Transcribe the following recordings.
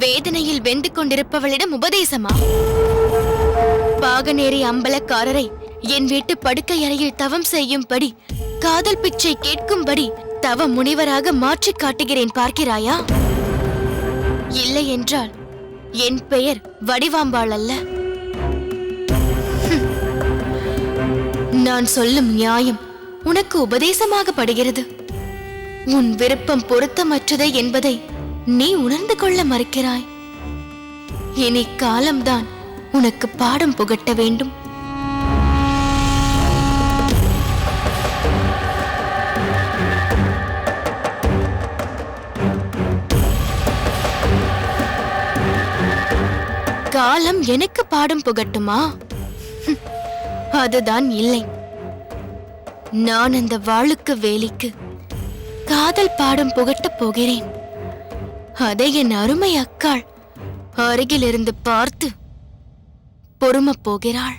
வேதனையில் வெந்து கொண்டிருப்பவளிடம் உபதேசமா? பாகநேரி அம்பலக்காரரை என் வீட்டு படுக்கை அறையில் தவம் செய்யும்படி, காதல் பிச்சை கேட்கும்படி தவ முனிவராக மாற்றிக் காட்டுகிறேன், பார்க்கிறாயா? இல்லை என்றால் என் பெயர் வடிவாம்பாள் அல்ல. நான் சொல்லும் நியாயம் உனக்கு உபதேசமாக படுகிறது. உன் விருப்பம் பொருத்தமற்றதே என்பதை நீ உணர்ந்து கொள்ள மறுக்கிறாய். இனி காலம்தான் உனக்கு பாடம் புகட்ட வேண்டும். காலம் எனக்கு பாடம் புகட்டுமா? அதுதான் இல்லை. நான் அந்த வாளுக்கு வேலிக்கு காதல் பாடம் புகட்டப் போகிறேன். அதை என் அருமை அக்காள் அருகில் இருந்து பார்த்து பொறுமப் போகிறாள்.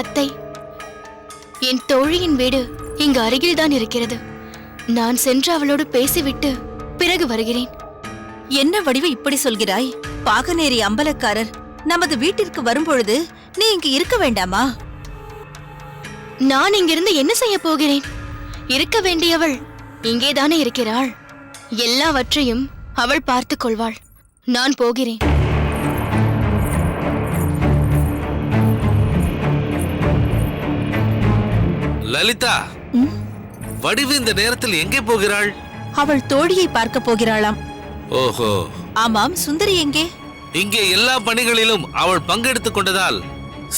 அத்தை, என் தோழியின் வீடு இங்கு அருகில்தான் இருக்கிறது. நான் சென்று அவளோடு பேசிவிட்டு பிறகு வருகிறேன். என்ன வடிவு இப்படி சொல்கிறாய்? பாகநேரி அம்பலக்காரர் நமது வீட்டிற்கு வரும்பொழுது நீ இங்கு இருக்க வேண்டாமா? நான் இங்கிருந்து என்ன செய்ய போகிறேன்? இருக்க வேண்டியவள் இங்கேதானே இருக்கிறாள். எல்லாவற்றையும் அவள் பார்த்துக் கொள்வாள். நான் போகிறேன். லலிதா, வடிவு இந்த நேரத்தில் எங்கே போகிறாள்? அவள் தோழியை பார்க்க போகிறாளாம். ஓஹோ. ஆமாம், சுந்தரி எங்கே? இங்கே எல்லா பணிகளிலும் அவள் பங்கெடுத்துக் கொண்டதால்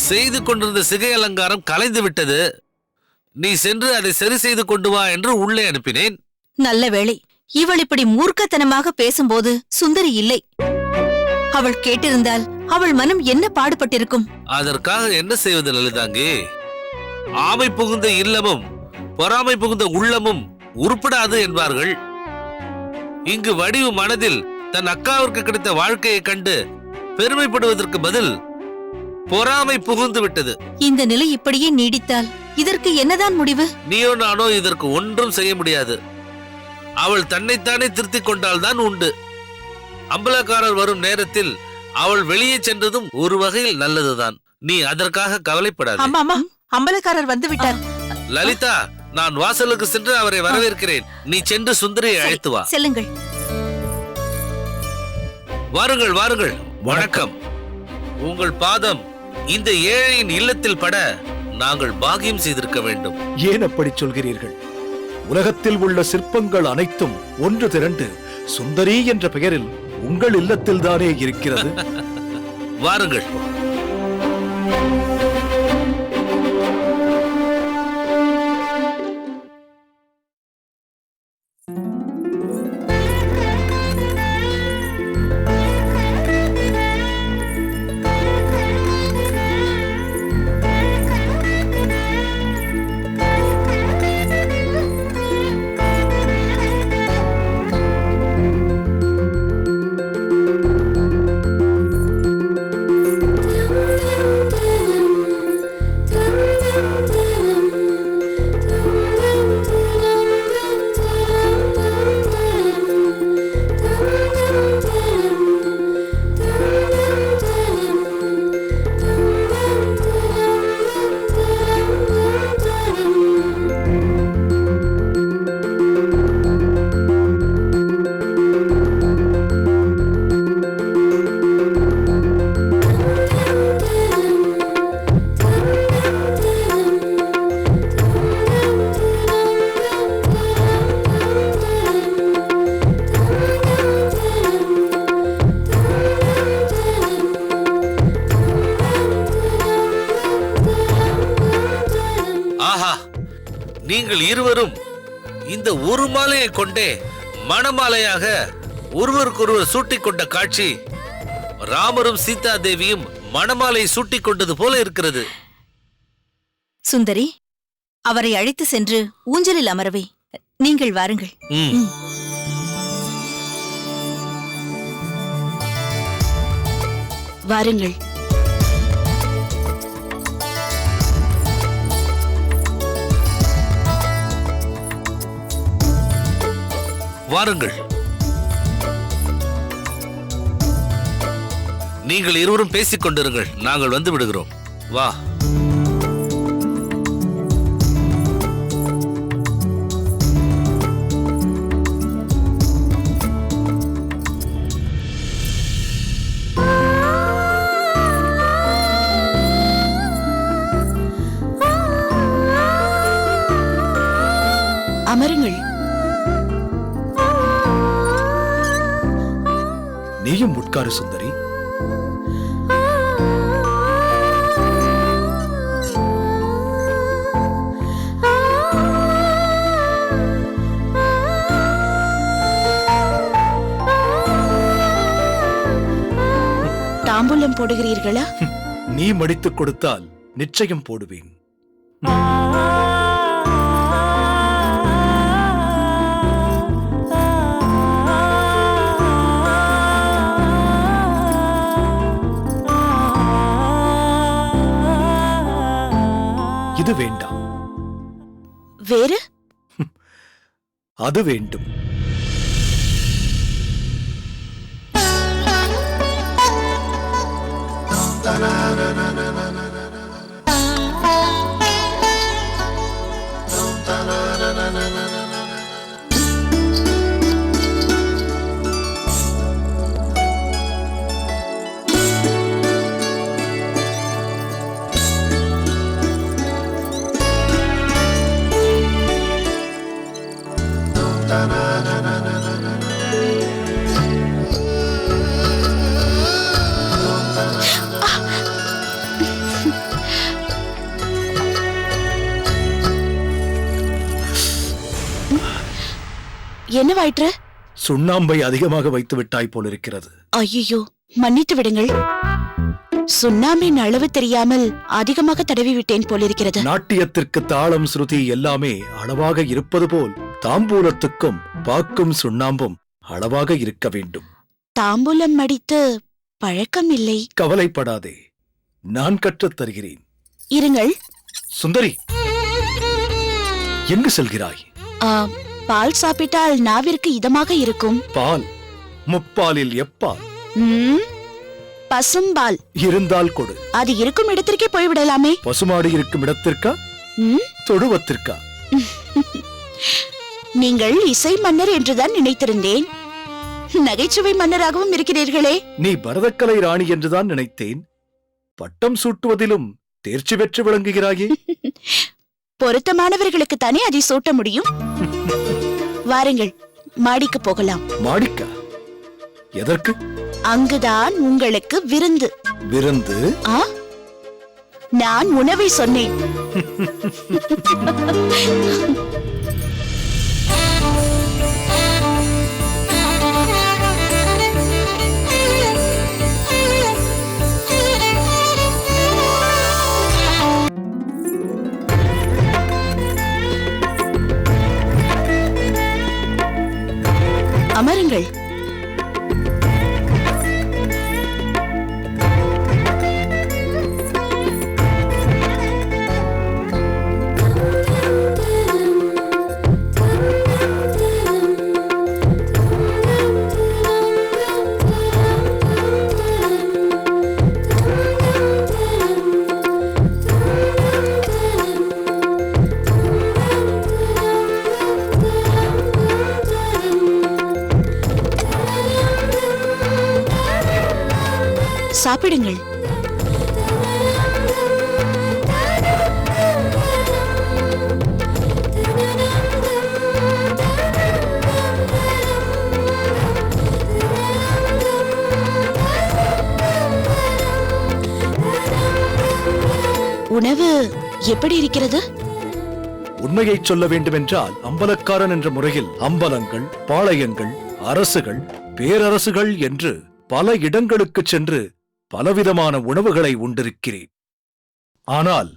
செய்து கொண்டிருந்த சிகை அலங்காரம் கலைந்து விட்டது. நீ சென்று அதை சரி செய்து கொண்டு வா என்று உள்ளே அனுப்பினேன். நல்ல வேளை. இவள் இப்படி மூர்க்கத்தனமாக பேசும்போது சுந்தரி இல்லை. அவள் கேட்டிருந்தால் அவள் மனம் என்ன பாடுபட்டிருக்கும்? அதற்காக என்ன செய்வது லலிதாங்கே? ஆமை புகுந்த இல்லமும் பொறாமை புகுந்த உள்ளமும் உருப்படாது என்பார்கள். இங்கு வடிவு மனதில் தன் அக்காவிற்கு கிடைத்த வாழ்க்கையை கண்டு பெருமைப்படுவதற்கு பதில் பொறாமை புகுந்து விட்டது. இந்த நிலை இப்படியே நீடித்தால் இதற்கு என்னதான் முடிவு? நீயோ நானோ இதற்கு ஒன்றும் செய்ய முடியாது. அவள் தன்னைத்தானே திருத்திக் கொண்டால்தான் உண்டு. அம்பலக்காரர் வரும் நேரத்தில் அவள் வெளியே சென்றதும் ஒரு வகையில் நல்லதுதான். நீ அதற்காக கவலைப்படாது. ஆமாமா, அம்பலக்காரர் வந்து விட்டார். லலிதா, நான் வாசலுக்கு சென்று அவரை வரவேற்கிறேன். நீ சென்று சுந்தரியை அழைத்து வா. செல்லுங்கள். வாருங்கள் வாருங்கள். வணக்கம். உங்கள் பாதம் இந்த ஏழையின் இல்லத்தில் பட நாங்கள் பாக்கியம் செய்திருக்க வேண்டும். ஏன் அப்படி சொல்கிறீர்கள்? உலகத்தில் உள்ள சிற்பங்கள் அனைத்தும் ஒன்று திரண்டு சுந்தரி என்ற பெயரில் உங்கள் இல்லத்தில் தானே இருக்கிறது. வாருங்கள். நீங்கள் இருவரும் இந்த ஒரு மாலையை கொண்டே மணமாலையாக ஒருவருக்கொருவர் சூட்டிக் கொண்ட காட்சி ராமரும் சீதா தேவியும் மணமாலை சூட்டிக் கொண்டது போல இருக்கிறது. சுந்தரி, அவரை அழைத்து சென்று ஊஞ்சலில் அமரவே. நீங்கள் வாருங்கள். வாருங்கள். வாருங்கள். நீங்கள் இருவரும் பேசிக் கொண்டிருங்கள், நாங்கள் வந்து விடுகிறோம். வா. அமருங்கள். நீயும் உட்காரு சுந்தரி. தாம்பூலம் போடுகிறீர்களா? நீ மடித்துக் கொடுத்தால் நிச்சயம் போடுவேன். இது வேண்டாம். வேறு? அது வேண்டும். என்னவாயிற்று? சுண்ணாம்பை அதிகமாக வைத்து விட்டாய் போலிருக்கிறது. ஐயோ, மன்னித்து விடுங்கள். சுண்ணாம்பின் அளவு தெரியாமல் அதிகமாக தடவி விட்டேன் போலிருக்கிறது. நாட்டியத்திற்கு தாளம், ஸ்ருதி எல்லாமே அளவாக இருப்பது போல் தாம்பூலத்துக்கும் பாக்கும் சுண்ணாம்பும் அளவாக இருக்க வேண்டும். தாம்பூலம் மடித்து பழக்கம் இல்லை. கவலைப்படாதே, நான் கற்றுத் தருகிறேன். இருங்கள். சுந்தரி, எங்கு செல்கிறாய்? பால் சாப்பிட்டால் நாவிற்கு இதமாக இருக்கும். பால்? முப்பாலில் எப்பால்? பசும்பால் இருந்தால் கொடு. அது இருக்கும் இடத்திற்கே போய்விடலாமே. பசுமாடு இருக்கும் இடத்திற்கா, தொடுவத்திற்கா? நீங்கள் இசை மன்னர் என்றுதான் நினைத்திருந்தேன். நகைச்சுவை மன்னராகவும் இருக்கிறீர்களே. நீ பரதக்கலை ராணி என்றுதான் நினைத்தேன். பட்டம் சூட்டுவதிலும் தேர்ச்சி பெற்று விளங்குகிறாயே. பொருத்தமானவர்களுக்கு தானே அதை சூட்ட முடியும். வாருங்கள், மாடிக்கு போகலாம். மாடிக்கா? எதற்கு? அங்குதான் உங்களுக்கு விருந்து. விருந்து? நான் உணவை சொன்னேன். அமருங்கள். சாப்பிடுங்கள். உணவு எப்படி இருக்கிறது? உண்மையை சொல்ல வேண்டுமென்றால் அம்பலக்காரன் என்ற முறையில் அம்பலங்கள், பாளையங்கள், அரசுகள், பேரரசுகள் என்று பல இடங்களுக்கு சென்று பலவிதமான உணவுகளை உண்டிருக்கிறேன். ஆனால்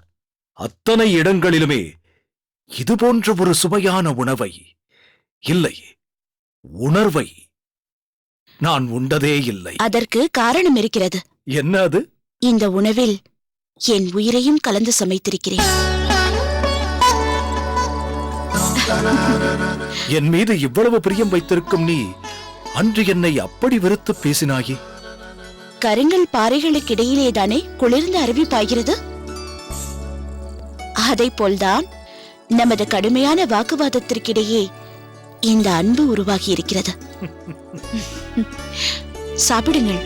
அத்தனை இடங்களிலுமே இதுபோன்ற ஒரு சுவையான உணவை, இல்லை, உணர்வை நான் உண்டதே இல்லை. அதற்கு காரணம் இருக்கிறது. என்ன அது? இந்த உணவில் என் உயிரையும் கலந்து சமைத்திருக்கிறேன். என் மீது இவ்வளவு பிரியம் வைத்திருக்கும் நீ அன்று என்னை அப்படி வெறுத்து பேசினாயே. கருங்கல் பாறைகளுக்கிடையிலேதானே குளிர்ந்த அருவி பாய்கிறது. அதை போல்தான் நமது கடுமையான வாக்குவாதத்திற்கிடையே இந்த அன்பு உருவாகி இருக்கிறது. சாப்பிடுங்கள்.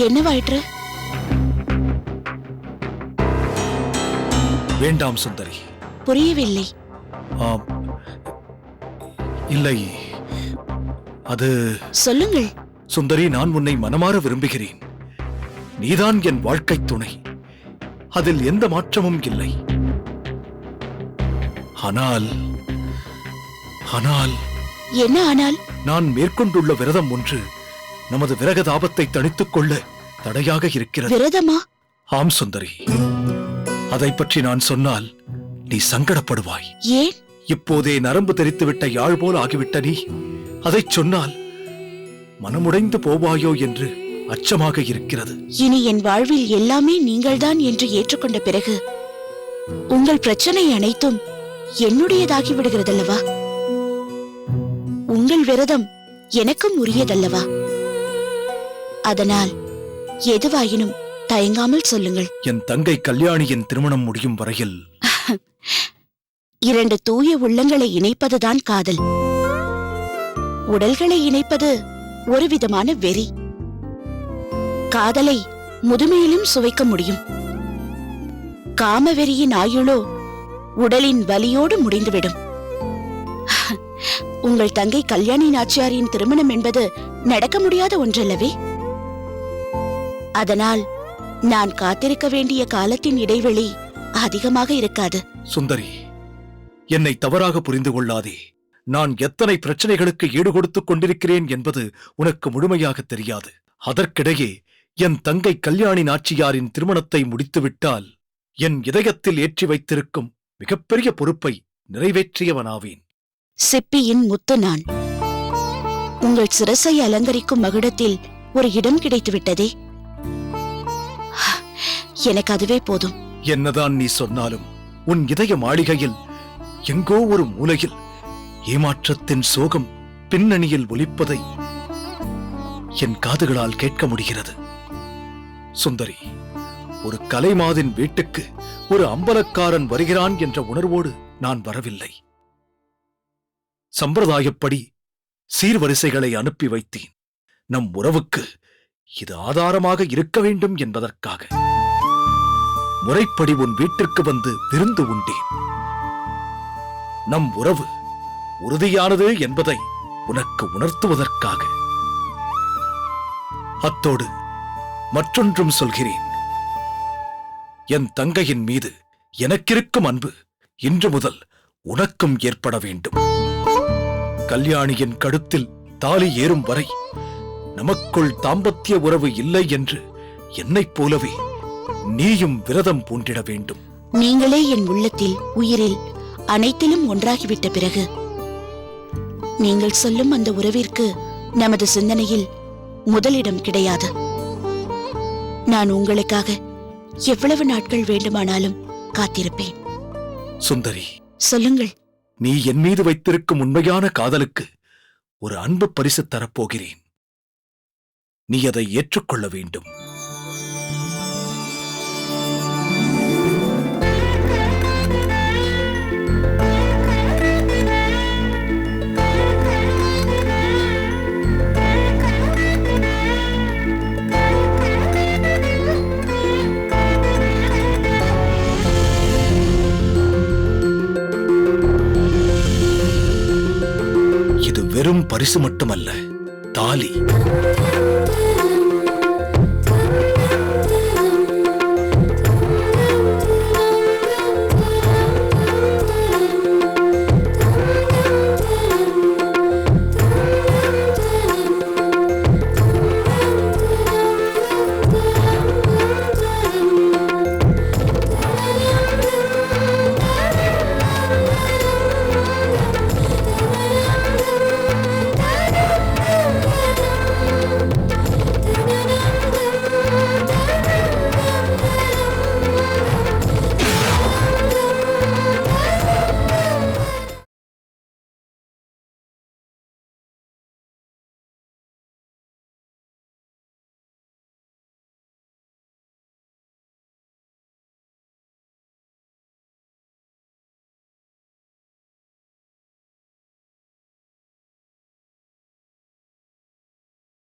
என்னவாயிற்று? வேண்டாம் சுந்தரி. புரியவில்லை. ஆம், இல்லை, அது சொல்லுங்கள். சுந்தரி, நான் உன்னை மனமாற விரும்புகிறேன். நீதான் என் வாழ்க்கை துணை. அதில் எந்த மாற்றமும் இல்லை. ஆனால் ஆனால் என்ன ஆனால்? நான் மேற்கொண்டுள்ள விரதம் ஒன்று நமது விரக தாபத்தை தணித்துக் கொள்ள தடையாக இருக்கிறது. விரதமா? ஆம் சுந்தரி, அதை பற்றி நான் சொன்னால் நீ சங்கடப்படுவாய். ஏன்? இப்போதே நரம்பு தெரித்துவிட்ட யாழ் போல் ஆகிவிட்ட நீ அதைச் சொன்னால் மனமுடைந்து போவாயோ என்று அச்சமாக இருக்கிறது. இனி என் வாழ்வில் எல்லாமே நீங்கள்தான் என்று ஏற்றுக்கொண்ட பிறகு உங்கள் பிரச்சனை அனைத்தும் என்னுடையதாகி விடுகிறதல்லவா? உங்கள் விரதம் எனக்கும் உரியதல்லவா? அதனால் எதுவாயினும் தயங்காமல் சொல்லுங்கள். என் தங்கை கல்யாணியின் திருமணம் முடியும் வரையில் இரண்டு தூய உள்ளங்களை இணைப்பதுதான் காதல். உடல்களை இணைப்பது ஒரு விதமான வெறி. காதலை முதுமையிலும் சுவைக்க முடியும். காமவெறியின் ஆயுளோ உடலின் வலியோடு முடிந்துவிடும். உங்கள் தங்கை கல்யாணி நாச்சியாரின் திருமணம் என்பது நடக்க முடியாத ஒன்றல்லவே. அதனால் நான் காத்திருக்க வேண்டிய காலத்தின் இடைவெளி அதிகமாக இருக்காது. சுந்தரி, என்னை தவறாக புரிந்து கொள்ளாதே. நான் எத்தனை பிரச்சனைகளுக்கு ஈடுகொடுத்துக் கொண்டிருக்கிறேன் என்பது உனக்கு முழுமையாக தெரியாது. அதற்கிடையே என் தங்கை கல்யாணி நாச்சியாரின் திருமணத்தை முடித்துவிட்டால் என் இதயத்தில் ஏற்றி வைத்திருக்கும் மிகப்பெரிய பொறுப்பை நிறைவேற்றியவனாவேன். சிப்பியின் முத்து நான். உங்கள் சிரசை அலங்கரிக்கும் மகுடத்தில் ஒரு இடம் கிடைத்துவிட்டதே, எனக்கு அதுவே போதும். என்னதான் நீ சொன்னாலும் உன் இதய மாளிகையில் எங்கோ ஒரு மூலையில் ஏமாற்றத்தின் சோகம் பின்னணியில் ஒலிப்பதை என் காதுகளால் கேட்க முடிகிறது. சுந்தரி, ஒரு கலைமாதின் வீட்டுக்கு ஒரு அம்பலக்காரன் வருகிறான் என்ற உணர்வோடு நான் வரவில்லை. சம்பிரதாயப்படி சீர்வரிசைகளை அனுப்பி வைத்தேன். நம் உறவுக்கு இது ஆதாரமாக இருக்க வேண்டும் என்பதற்காக. முறைப்படி உன் வீட்டிற்கு வந்து விருந்து உண்டேன். நம் உறவு உறுதியானது என்பதை உனக்கு உணர்த்துவதற்காக. அத்தோடு மற்றொன்றும் சொல்கிறேன். என் தங்கையின் மீது எனக்கிருக்கும் அன்பு இன்று முதல் உனக்கும் ஏற்பட வேண்டும். கல்யாணியின் கழுத்தில் தாலி ஏறும் வரை நமக்குள் தாம்பத்திய உறவு இல்லை என்று என்னைப் போலவே நீயும் விரதம் பூண்டிட வேண்டும். நீங்களே என் உள்ளத்தில், உயிரில், அனைத்திலும் ஒன்றாகிவிட்ட பிறகு நீங்கள் சொல்லும் அந்த உறவிற்கு நமது சிந்தனையில் முதலிடம் கிடையாது. நான் உங்களுக்காக எவ்வளவு நாட்கள் வேண்டுமானாலும் காத்திருப்பேன். சுந்தரி, சொல்லுங்கள். நீ என் மீது வைத்திருக்கும் உண்மையான காதலுக்கு ஒரு அன்பு பரிசு தரப்போகிறேன். நீ அதை ஏற்றுக்கொள்ள வேண்டும். இது வெறும் பரிசு மட்டுமல்ல, தாலி.